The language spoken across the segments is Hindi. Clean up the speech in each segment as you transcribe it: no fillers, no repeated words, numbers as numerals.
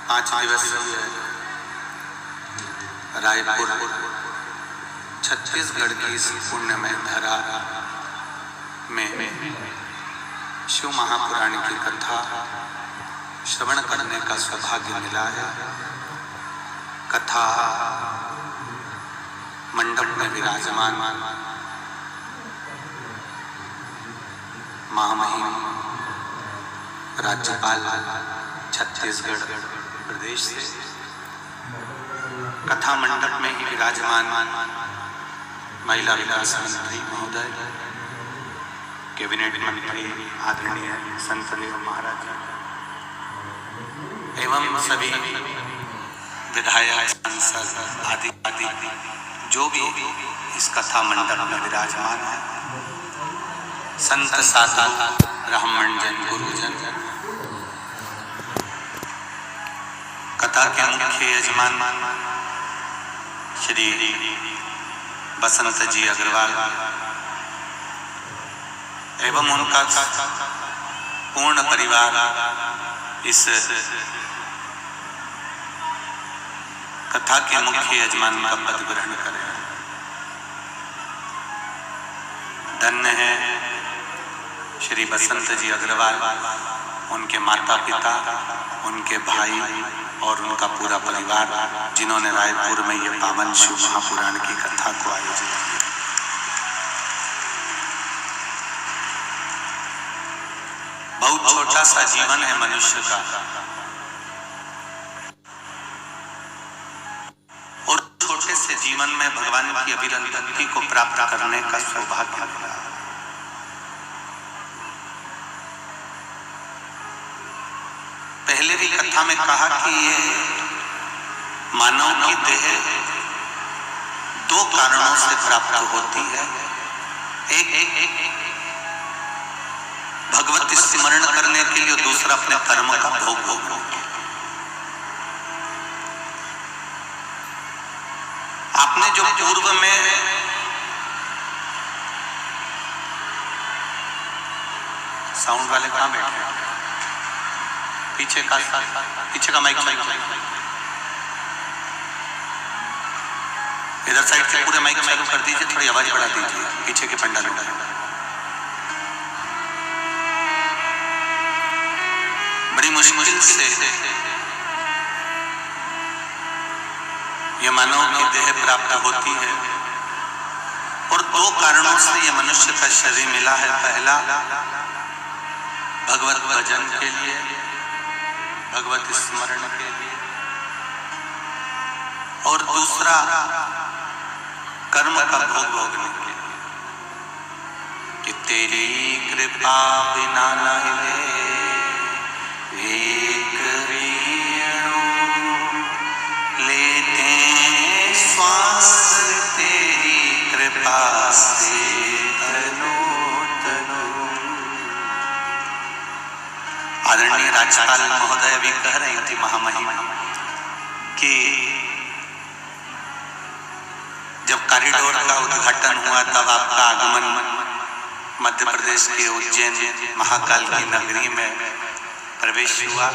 5 दिवसीय रायपुर छत्तीसगढ़ की इस पुण्यमय धरा में शिव महापुराण की कथा श्रवण करने का सौभाग्य मिला है। कथा मंडप में विराजमान महामहिम राज्यपाल छत्तीसगढ़ प्रदेश से, कथा मंडप में ही विराजमान महिला विकास मंत्री महोदय, कैबिनेट मंत्री आदरणीय संसदीय महाराज एवं सभी विधायक, सांसद आदि आदि जो भी इस कथा मंडप में विराजमान है, संत साधु ब्राह्मण जन गुरुजन, कथा के मुख्य यजमान श्री बसंत जी अग्रवाल एवं उनका पूर्ण परिवार इस कथा के मुख्य यजमान का पद ग्रहण करें। धन्य है श्री बसंत जी अग्रवाल, उनके माता पिता, उनके भाई और उनका पूरा परिवार, जिन्होंने रायपुर में ये पावन शिव महापुराण की कथा को आयोजित किया। बहुत छोटा सा जीवन है मनुष्य का, और छोटे से जीवन में भगवान की अविरल भक्ति को प्राप्त करने का सौभाग्य मिला। पहले भी कथा में कहा कि ये मानव की देह 2 कारणों से प्राप्त होती है। एक भगवत स्मरण करने के लिए, दूसरा अपने कर्म का भोग भोगने के लिए। आपने जो पूर्व में साउंड वाले कहां बैठे, पीछे का माइक इधर साइड से पूरे माइक चालू कर दीजिए, थोड़ी आवाज बढ़ा दीजिए, पीछे के पंडाल में। बड़ी मुश्किल से ये मानव की देह प्राप्त होती है, और 2 कारणों से ये मनुष्य का शरीर मिला है। पहला भगवत भजन के लिए, भगवत स्मरण के लिए, और दूसरा कर्म का भोग भोगने के लिए। कि तेरी कृपा बिना नहीं एक रेणु लेते श्वास, तेरी कृपा से तनु तनु। आदरणीय राज्यपाल महोदय भी कह रही थी महामहिम कि जब कॉरिडोर का उद्घाटन हुआ तब आपका आगमन मध्य प्रदेश के उज्जैन महाकाल की नगरी में प्रवेश हुआ।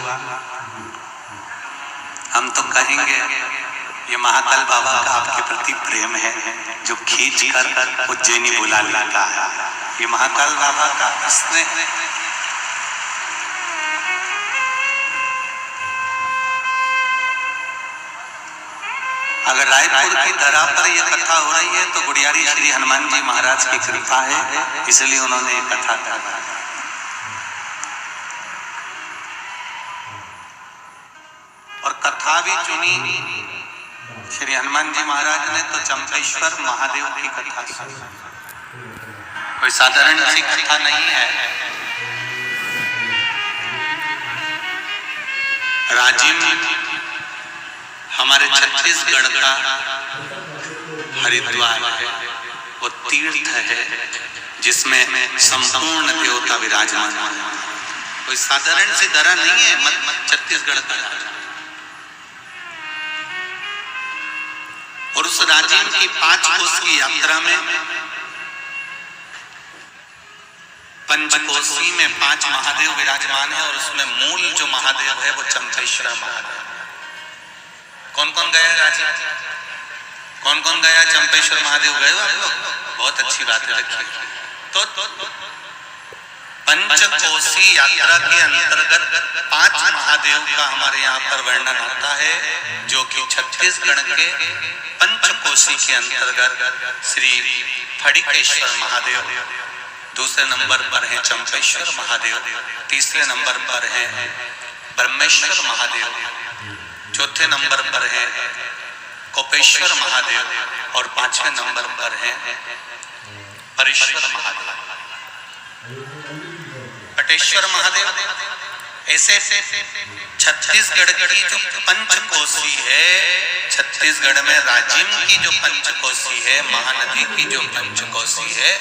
हम तो कहेंगे ये महाकाल बाबा का आपके प्रति प्रेम है, जो खींच कर उज्जैनी बुला लेता है। ये महाकाल बाबा का स्नेह है। अगर रायपुर की धरा पर यह कथा हो रही है तो गुड़ियारी श्री हनुमान जी महाराज की कृपा है, इसलिए उन्होंने ये कथा कहा। और कथा भी चुनी श्री हनुमान जी महाराज ने तो चंपेश्वर महादेव की कथा सुनी। कोई साधारण सी कथा नहीं है। राजिम हमारे छत्तीसगढ़ का हरिद्वार है, वो तीर्थ है जिसमें संपूर्ण देवता विराजमान है। कोई साधारण सी धरा नहीं है छत्तीसगढ़ का। और उस राजिम की 5 कोस की यात्रा में पंचकोशी में 5 महादेव विराजमान है, और उसमें मूल जो महादेव है वो चंपेश्वर महादेव। कौन कौन गया राजी? कौन कौन गया चंपेश्वर महादेव? गए हो आप लोग? बहुत अच्छी बात है। रखिए तो पंचकोसी यात्रा के अंतर्गत 5 महादेव का हमारे यहाँ पर वर्णन होता है, जो कि छत्तीसगढ़ के पंचकोसी के अंतर्गत श्री फड़िकेश्वर महादेव, दूसरे नंबर पर है चंपेश्वर महादेव, तीसरे नंबर पर है ब्रह्मेश्वर महादेव, चौथे नंबर पर है कोपेश्वर महादेव और 5वें नंबर पर है परेश्वर महादेव, पटेश्वर महादेव। ऐसे छत्तीसगढ़ की जो पंचकोसी है, छत्तीसगढ़ में राजिम की जो पंचकोसी है, महानदी की जो पंचकोसी है,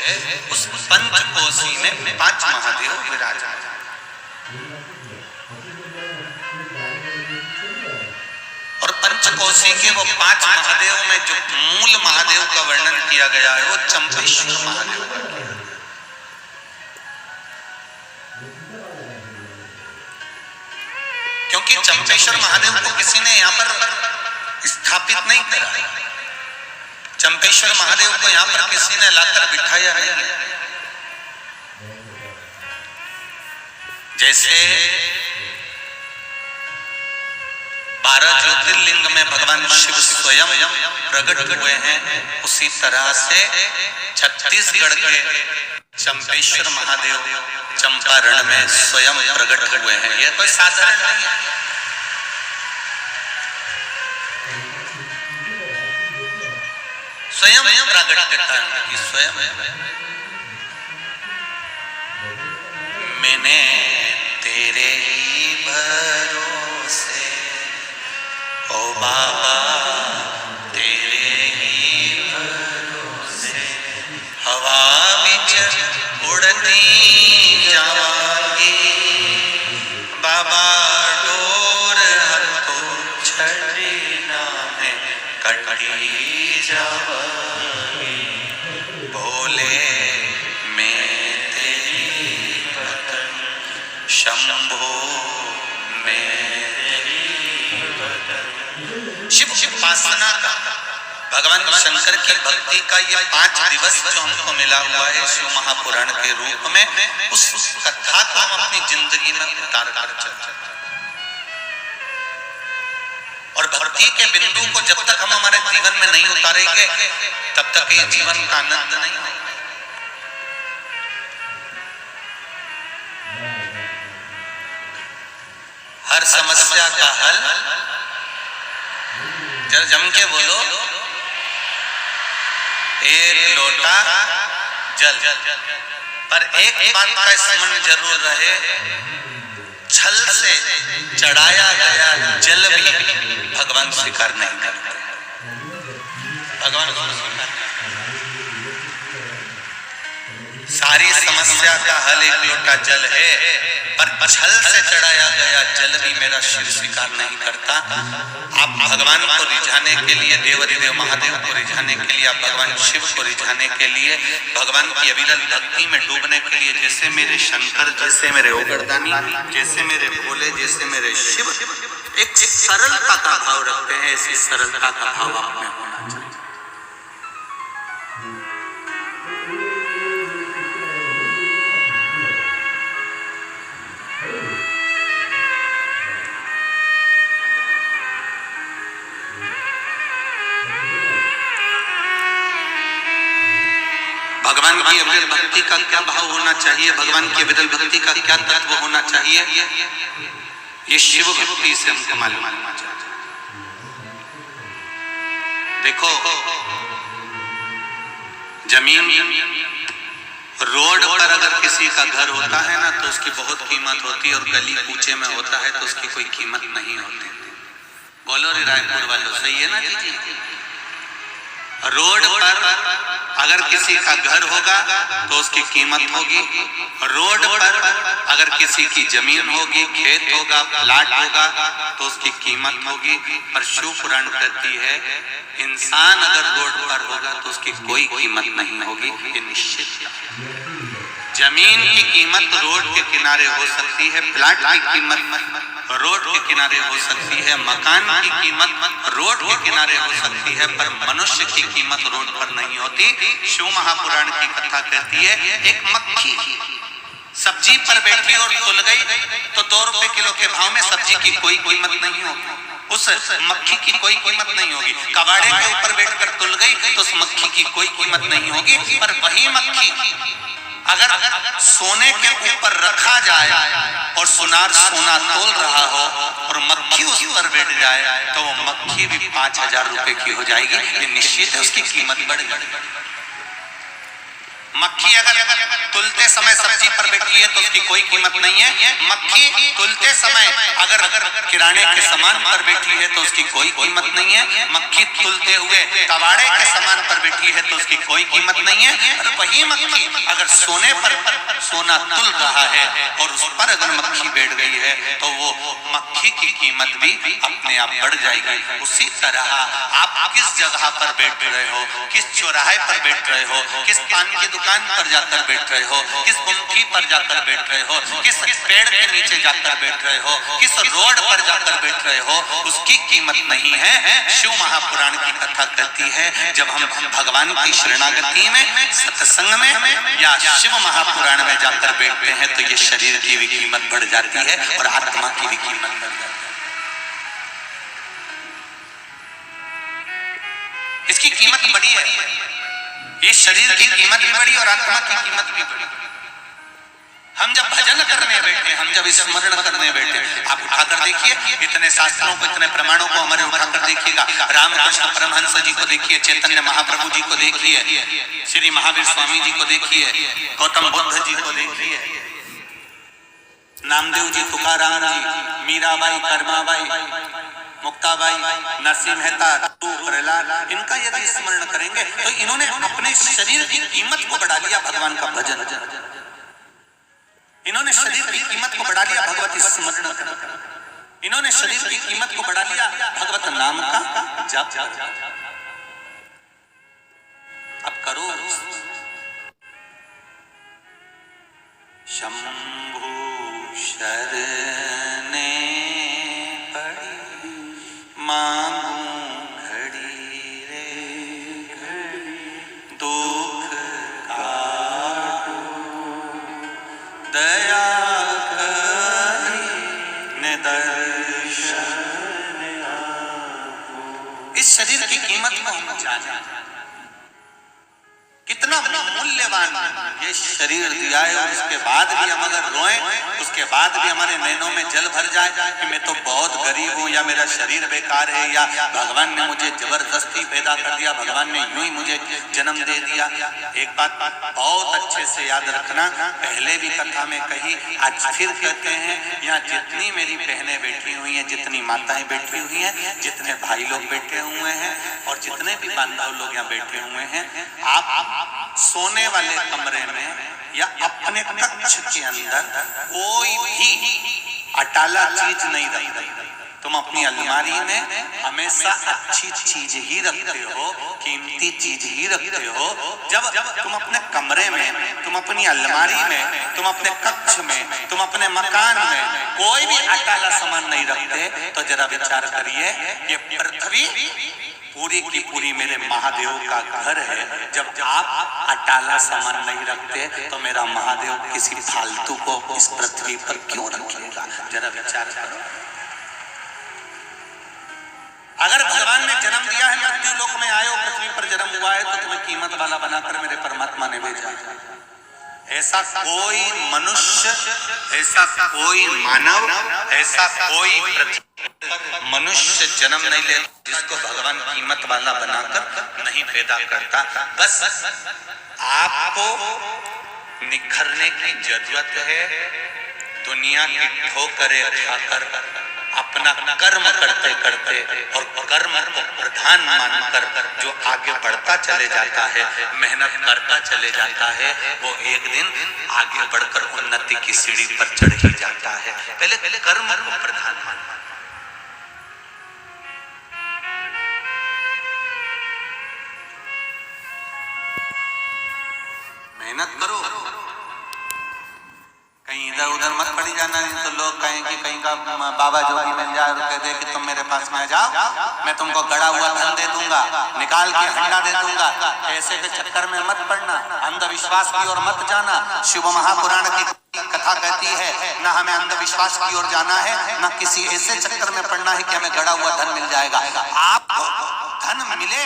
उस पंचकोसी में 5 महादेव विराजमान। और पंचकोसी के वो 5 महादेव में जो मूल महादेव का वर्णन किया गया है वो चंपेश्वर महादेव का किया। क्योंकि चंपेश्वर महादेव को किसी ने यहाँ पर स्थापित नहीं करा, चंपेश्वर महादेव को यहाँ पर किसी ने लाकर बिठाया नहीं। जैसे 12 ज्योतिर्लिंग में भगवान शिव स्वयं प्रकट हुए हैं, उसी तरह से छत्तीसगढ़ के चंपेश्वर महादेव चंपारण में स्वयं प्रकट हुए हैं। यह कोई साधारण नहीं है। स्वयं प्रागट्यता की स्वयं मैंने तेरे ही भरोसे ओ बाबा तेरे ही भरोसे हवा बिच उड़ती जावांगी बाबा डोर हथों छड़ना में कटी जावांगी बोले मैं तेरी भक्तन शंभो मैं तेरी भक्तन। शिव उपासना का भगवान शंकर की भक्ति का ये 5 दिवस जो हमको मिला हुआ है शिव महापुराण के रूप में, उस कथा को हम अपनी जिंदगी में उतार कर चलते हैं। और भक्ति के बिंदु को जब तक हम हमारे जीवन में नहीं उतारेंगे तब तक ये जीवन का आनंद नहीं होगा। हर समस्या का हल, जरा जम के बोलो, एक लोटा जल। पर एक बात का स्मरण जरूर रहे, छल से चढ़ाया गया जल भी भगवान स्वीकार नहीं करते। भगवान को स्वीकार नहीं। सारी समस्या का हल एक लोटा जल है, पर छल से चढ़ाया गया जल भी मेरा शिव स्वीकार नहीं करता। आप भगवान को रिझाने के लिए, देवाधिदेव महादेव को रिझाने के लिए, आप भगवान शिव को रिझाने के लिए, भगवान की अविरल भक्ति में डूबने के लिए, जैसे मेरे शंकर, जैसे मेरे ओगरदानी, जैसे मेरे भोले, जैसे मेरे शिव एक सरलता का भाव रखते हैं, ऐसी सरलता का भाव आप में होना चाहिए। भगवान की अविरल भक्ति का क्या भाव होना चाहिए, भगवान की अविरल भक्ति का क्या तत्व होना चाहिए, ये शिव भक्ति से हमको मालूम होना चाहिए। देखो, जमीन रोड पर अगर किसी का घर होता है ना तो उसकी बहुत कीमत होती है, और गली कूचे में होता है तो उसकी कोई कीमत नहीं होती। बोलो रे रायपुर वालों, सही है ना जी? रोड पर अगर किसी का घर होगा तो उसकी कीमत होगी, रोड पर अगर किसी की जमीन होगी, खेत होगा, प्लाट होगा तो उसकी कीमत होगी। पर शिव पुराण कहती है इंसान अगर रोड पर होगा तो उसकी कोई कीमत नहीं होगी, ये निश्चित। जमीन की कीमत रोड के किनारे हो सकती है, प्लाट की कीमत रोड के किनारे हो सकती है, मकान की कीमत रोड के किनारे हो सकती है, पर मनुष्य की कीमत रोड पर नहीं होती। शिव महापुराण की कथा कहती है, एक मक्खी सब्जी पर बैठी और तुल गई तो 2 रुपए किलो के भाव में सब्जी की कोई कीमत नहीं होगी, उस मक्खी की कोई कीमत नहीं होगी। कबाड़े के ऊपर बैठकर तुल गई तो उस मक्खी की कोई कीमत नहीं होगी। पर वही मक्खी अगर सोने के ऊपर रखा जाए और सुनार सोना तोल रहा हो और मक्खी उस पर बैठ जाए तो वो मक्खी भी 5000 रुपए की हो जाएगी। ये निश्चित है, उसकी कीमत बढ़ जाएगी। मक्खी अगर तुलते समय सब्जी पर बैठी है तो उसकी कोई कीमत नहीं है। मक्खी तुलते समय अगर किराने के सामान पर बैठी है तो उसकी कोई कीमत नहीं है। मक्खी तुलते हुए कबाड़े के सामान पर बैठी है तो उसकी कोई कीमत नहीं है। और वही मक्खी अगर सोने पर सोना तुल रहा है और उस पर अगर मक्खी बैठ गई है तो वो मक्खी की कीमत भी अपने आप बढ़ जाएगी। उसी तरह आप किस जगह पर बैठ रहे हो, किस चौराहे पर बैठ रहे हो, किस पान की दुकान पर जाकर बैठ रहे हो, किस गुमटी पर जाकर बैठ रहे हो, किस पेड़ के नीचे जाकर बैठ रहे हो, किस रोड पर जाकर बैठ रहे हो, उसकी कीमत नहीं है। शिव महापुराण की कथा कहती है, जब हम भगवान की शरणागति में, सत्संग में या शिव महापुराण में जाकर बैठते हैं तो ये शरीर की भी कीमत बढ़ जाती है और आत्मा की भी कीमत बढ़ जाती है। इसकी कीमत बड़ी है, ये शरीर की कीमत भी बड़ी और आत्मा की कीमत भी बड़ी। हम जब भजन करने बैठे, हम जब स्मरण करने बैठे, आप उठाकर देखिए, इतने शास्त्रों को, इतने प्रमाणों को हमारे उठाकर देखिएगा। रामकृष्ण परमहंस जी को देखिए, चैतन्य महाप्रभु जी को देखिए, श्री महावीर स्वामी जी को देखिए, गौतम बुद्ध जी को देखिए, नामदेव जी, तुकाराम जी, मीराबाई, कर्माबाई, मुक्ताबाई, नरसिंह मेहता, प्रहलाद, इनका यदि स्मरण करेंगे तो इन्होंने अपने शरीर की कीमत को बढ़ा लिया भगवान का भजन, इन्होंने शरीर की कीमत को बढ़ा लिया भगवत स्मरण, इन्होंने शरीर की कीमत को बढ़ा लिया भगवत नाम का जप। अब करो शंभु शरणे पड़ी मांगू घड़ी रे घड़ी, दुख काटो दया करी निदर्शन आपो। इस शरीर की कीमत को हम जाने, कितना मूल्यवान ये शरीर दिया है, और उसके बाद भी हम अगर रोएं, उसके बाद भी हमारे नैनों में जल भर जाए कि मैं तो बहुत गरीब हूँ, या मेरा शरीर बेकार है, या भगवान ने मुझे जबरदस्ती पैदा कर दिया, भगवान ने यूं ही मुझे जन्म दे दिया। एक बात बहुत अच्छे से याद रखना, पहले भी कथा में कही, आज फिर कहते हैं, यहाँ जितनी मेरी बहनें बैठी हुई हैं, जितनी माताएं बैठी हुई हैं, जितने भाई लोग बैठे हुए हैं और जितने भी बांधव लोग यहाँ बैठे हुए हैं, आप सोने वाले कमरे में या अपने कक्ष के अंदर कोई भी अटाला चीज नहीं रखते। तुम अपनी अलमारी में हमेशा अच्छी चीज ही रखते हो, कीमती चीज ही रखते हो। जब तुम अपने कमरे में, तुम अपनी अलमारी में, तुम अपने कक्ष में, तुम अपने मकान में कोई भी अटाला सामान नहीं रखते तो जरा विचार करिए, ये पृथ्वी पूरी की पूरी मेरे महादेव का घर है। जब आप अटाला सामान नहीं रखते तो मेरा महादेव किसी फालतू को इस पृथ्वी पर क्यों रखेगा? जरा विचार करो। अगर भगवान ने जन्म दिया है, मृत्यु लोक में आए हो, पृथ्वी पर जन्म हुआ है, तो तुम्हें कीमत वाला बनाकर मेरे परमात्मा ने भेजा। ऐसा कोई मनुष्य, ऐसा कोई मानव, ऐसा कोई मनुष्य जन्म नहीं ले जिसको भगवान कीमत वाला बनाकर नहीं पैदा करता। बस आपको निखरने की जरूरत है। दुनिया की ठोकरें खाकर अपना कर्म करते करते और कर्म को प्रधान मानकर जो आगे बढ़ता चले जाता है, मेहनत करता चले जाता है, वो एक दिन आगे बढ़कर उन्नति की सीढ़ी पर चढ़ ही जाता है। पहले कर्म को प्रधान मानना। मेहनत करो, मर जाना, नहीं तो लोग कहेंगे कहीं का बाबा जोगी मिल जाए और कह दे कि तुम मेरे पास में आ जाओ, मैं तुमको गड़ा हुआ धन दे दूंगा, निकाल के हंडा दे दूंगा। ऐसे के चक्कर में मत पड़ना, अंधविश्वास की ओर मत जाना। शिव महापुराण की कथा कहती है ना हमें अंधविश्वास की ओर जाना है, ना किसी ऐसे चक्कर में पड़ना है कि हमें गड़ा हुआ धन मिल जाएगा। आपको धन मिले,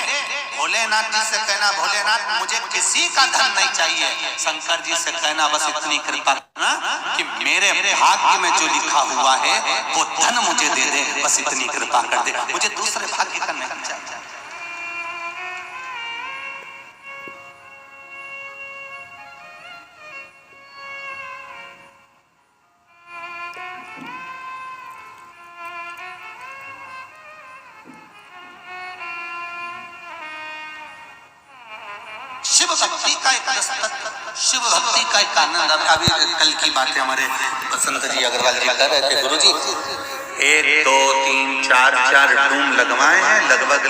भोलेनाथ जी से कहना भोलेनाथ मुझे किसी का धन नहीं चाहिए, शंकर जी से कहना बस इतनी कृपा करना कि मेरे भाग्य में जो लिखा हुआ है वो धन मुझे दे दे, बस इतनी कृपा कर दे, मुझे दूसरे भाग्य का नहीं चाहिए। शिव भक्ति का एक दस्तक, शिव भक्ति का एक आनंद। अभी कल की बातें हमारे बसंत जी अग्रवाल जी कर रहे थे, गुरु जी 1 2 3 4 डूम लगवाए हैं, लगभग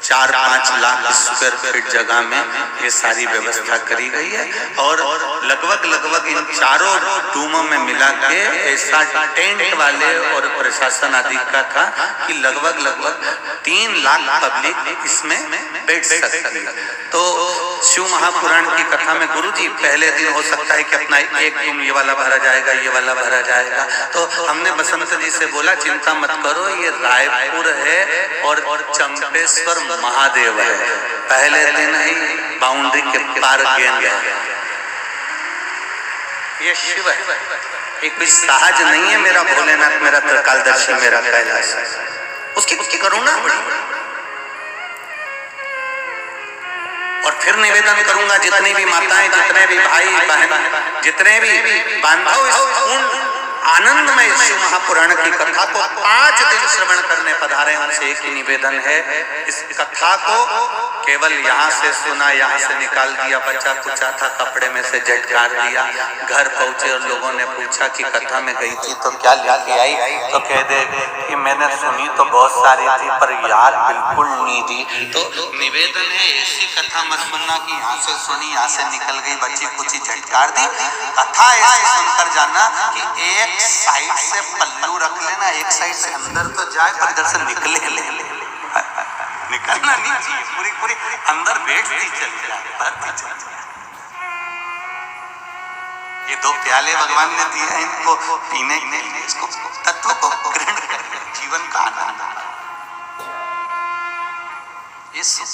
4-5 लाख स्क्वायर फीट जगह में ये सारी व्यवस्था करी गई है। और लगभग इन चारों डूमों में मिला के ऐसा टेंट वाले और प्रशासन आदि का था कि लगभग 3 लाख पब्लिक इसमें बैठ सकती है। तो शिव महापुराण की कथा में गुरु जी पहले दिन हो सकता है कि अपना एक डूम ये वाला भरा जाएगा, ये वाला भरा जाएगा। तो हमने बसंत जी से बोला चिंता मत करो, ये रायपुर है और चंपेश्वर महादेव है, पहले दिन ही बाउंड्री के पार गेंद है। ये शिव है, एक कोई सहज नहीं है मेरा भोलेनाथ, मेरा त्रिकालदर्शी, मेरा कैलाश। उसकी करुणा बड़ी। और फिर निवेदन करूंगा जितनी भी माताएं, जितने भी भाई बहन, जितने भी बांधव इस पूर्ण आनंदमय शिव महापुराण की कथा को 5 दिन श्रवण करने पधारे, उनसे एक ही निवेदन है, इस कथा को केवल यहाँ से सुना, यहाँ से निकाल दिया, बच्चा पूछा था कपड़े में से झटकार दिया, घर पहुंचे और लोगों ने पूछा कि कथा में गई थी तो क्या लेके आई, तो कह दे कि मैंने सुनी तो बहुत सारी थी पर याद बिल्कुल नहीं थी। तो निवेदन है ऐसी कथा मत सुनना कि यहाँ से सुनी, यहाँ से निकल गई, बच्ची कुछ झटकार दी। कथा ऐसी सुनकर जाना कि एक साइड से पल्लू रख लेना, एक साइड से अंदर तो जाए पर इधर से निकले निकलना नहीं चाहिए, पूरी अंदर बैठती चली जाए। ये 2 प्याले भगवान ने दिए हैं, इनको पीने के लिए, इसको तत्व को ग्रहण कर जीवन का आनंद, ये सुख